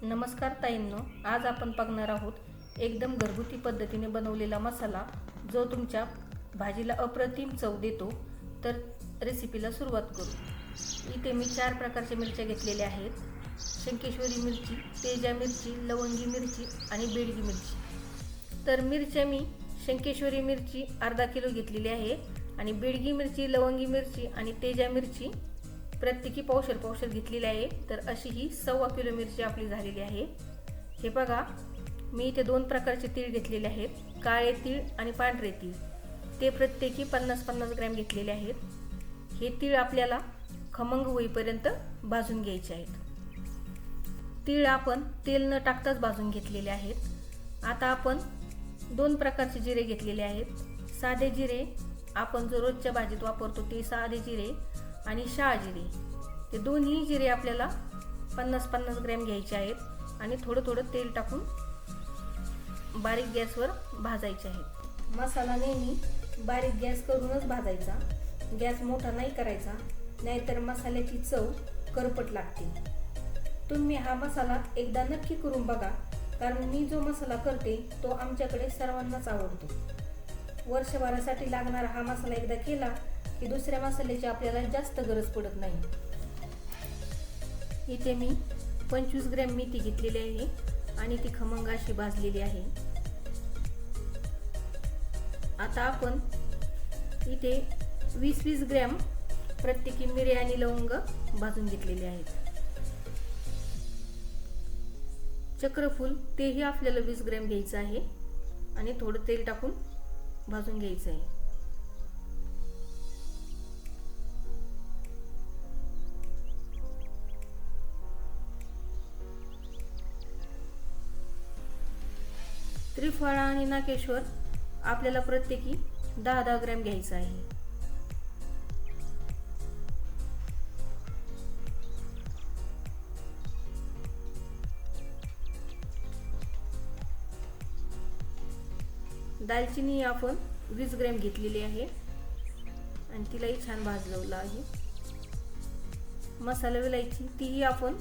नमस्कार ताईंनो, आज आपण बघणार आहोत एकदम घरगुती पद्धतीने बनवलेला मसाला जो तुमच्या भाजीला अप्रतिम चव देतो। तर रेसिपीला सुरुवात करू। इथे मी 4 प्रकारच्या मिरच्या घेतलेल्या आहेत। शंकेश्वरी मिरची, तेजा मिरची, लवंगी मिरची आणि बेडगी मिरची। तर मिरच्या मी शंकेश्वरी मिरची अर्धा किलो घेतलेली आहे आणि बेडगी मिरची, लवंगी मिरची आणि तेजा मिरची प्रत्येकी पावशेर घेतलेली आहे। तर अशी ही 1.25 किलो मिरची आपली झालेली आहे। हे बघा, मी इथे 2 प्रकारचे तीळ घेतलेले आहेत, काळे तीळ आणि पांढरे तीळ। ते प्रत्येकी 50-50 ग्रॅम घेतलेले आहेत। हे तीळ आपल्याला खमंग होईपर्यंत भाजून घ्यायचे आहेत। तीळ आपण तेल न टाकताच भाजून घेतलेले आहेत। आता आपण 2 प्रकारचे जिरे घेतलेले आहेत। साधे जिरे आपण जो रोजच्या भाजीत वापरतो ते साधे जिरे आणि शहाजिरे, ते दोन्ही जिरे आपल्याला 50-50 ग्रॅम घ्यायचे आहेत आणि थोडं तेल टाकून बारीक गॅसवर भाजायचे आहेत। मसाला नेहमी बारीक गॅस करूनच भाजायचा, गॅस मोठा नाही करायचा, नाहीतर मसाल्याची चव करपट लागते। तुम्ही हा मसाला एकदा नक्की करून बघा, कारण मी जो मसाला करते तो आमच्याकडे सर्वांनाच आवडतो। वर्षभरासाठी लागणारा हा मसाला एकदा केला की दुसऱ्या मसाल्याची आपल्याला जास्त गरज पडत नाही। इथे मी 25 ग्रॅम मेथी घेतलेली आहे आणि ती खमंग अशी भाजलेली आहे। आता आपण इथे 20-20 ग्रॅम प्रत्येकी मिरे आणि लवंग भाजून घेतलेले आहेत। चक्रफूल तेही आपल्याला 20 ग्रॅम घ्यायचं आहे आणि थोडं तेल टाकून भाजून घ्यायचं आहे। त्रिफळा आणि नाकेश्वर आपल्याला प्रत्येकी 10-10 ग्रॅम घ्यायचं आहे। दालचिनी आपण 20 ग्रॅम घेतलेली आहे आणि तिलाही छान भाजलेलं आहे। मसाला विलायची तीही आपण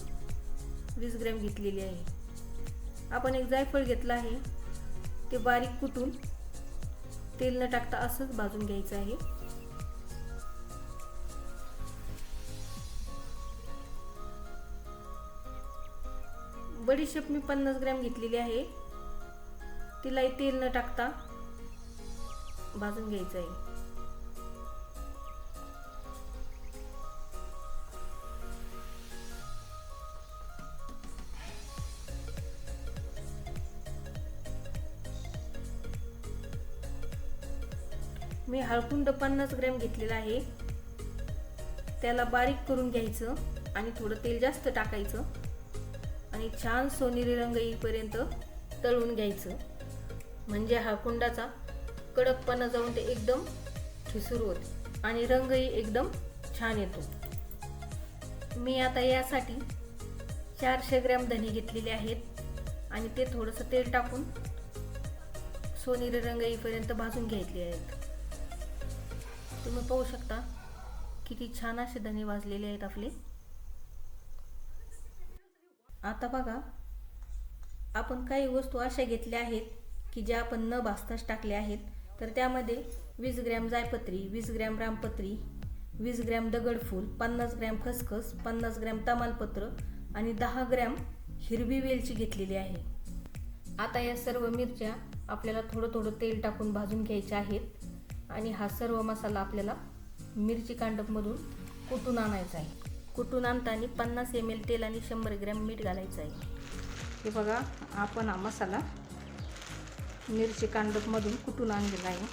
20 ग्रॅम घेतलेली आहे। आपण एक जायफळ घेतला आहे, ते बारीक कुटून तेल न टाकता असंच भाजून घ्यायचं आहे। बडीशेप मी 50 ग्रॅम घेतलेली आहे, तिलाही तेल न टाकता भाजून घ्यायचं आहे। मी हळकुंड 50 ग्रॅम घेतलेला आहे, त्याला बारीक करून घ्यायचं आणि थोडं तेल जास्त टाकायचं आणि छान सोनेरी रंग येईपर्यंत तळून घ्यायचं, म्हणजे हळकुंडाचा कडकपणा जाऊन ते एकदम ठिसूर होते आणि रंगही एकदम छान येतो। मी आता यासाठी 400 ग्रॅम धने घेतलेले आहेत आणि ते थोडंसं तेल टाकून सोनेरी रंग येईपर्यंत भाजून घेतले आहेत। तुम्ही पाहू शकता किती छान असे धने भाजलेले आहेत आपले। आता बघा, आपण काही वस्तू अशा घेतल्या आहेत की ज्या आपण न भाजताच टाकल्या आहेत। तर त्यामध्ये 20 ग्रॅम जायपत्री, 20 ग्रॅम रामपत्री, 20 ग्रॅम दगडफूल, 50 ग्रॅम खसखस, 50 ग्रॅम तमालपत्र आणि 10 ग्रॅम हिरवी वेलची घेतलेली आहे। आता या सर्व मिरच्या आपल्याला थोडं तेल टाकून भाजून घ्यायच्या आहेत आणि हा सर्व मसाला आपल्याला मिरची कांडपमधून कुटून आणायचा आहे। कुटून आणताना 50 ml तेल आणि 100 ग्रॅम मीठ घालायचं आहे। हे बघा, आपण हा मसाला मिरची कांडपमधून कुटून आणलेला आहे।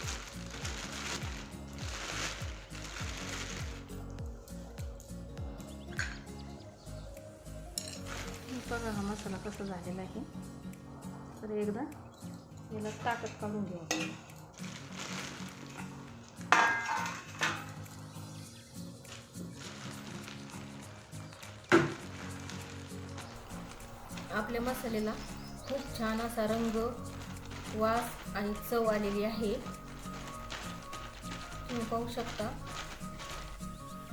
बघा हा मसाला कसा झालेला आहे। तर एकदा याला ताकद काढून घ्यायची। आपल्या मसाल्याला खूप छान असा रंग, वास आणि चव आलेली आहे। तुम्ही पाहू शकता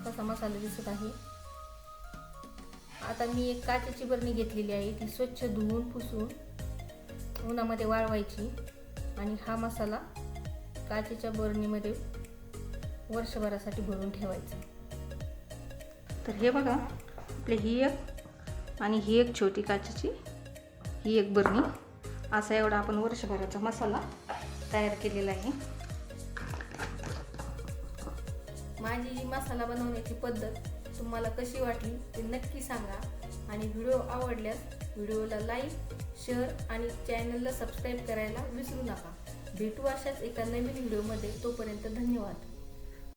कसा मसाला दिसत आहे। आता मी एक काचेची बरणी घेतलेली आहे, ती स्वच्छ धुवून पुसून उन्हामध्ये वाळवायची आणि हा मसाला काचेच्या बरणीमध्ये वर्षभरासाठी भरून ठेवायचा. तर हे बघा, आपली ही एक आणि ही एक छोटी काचेची ही एक बरणी, असा एवढा आपण वर्षभराचा मसाला तयार केलेला आहे. माझी ही मसाला बनवण्याची पद्धत तुम्हाला कशी वाटली ते नक्की सांगा आणि व्हिडिओ आवडल्यास व्हिडिओला लाईक, शेअर आणि चॅनलला सबस्क्राईब करायला विसरू नका. भेटू अशाच एका नवीन व्हिडिओमध्ये. तोपर्यंत धन्यवाद.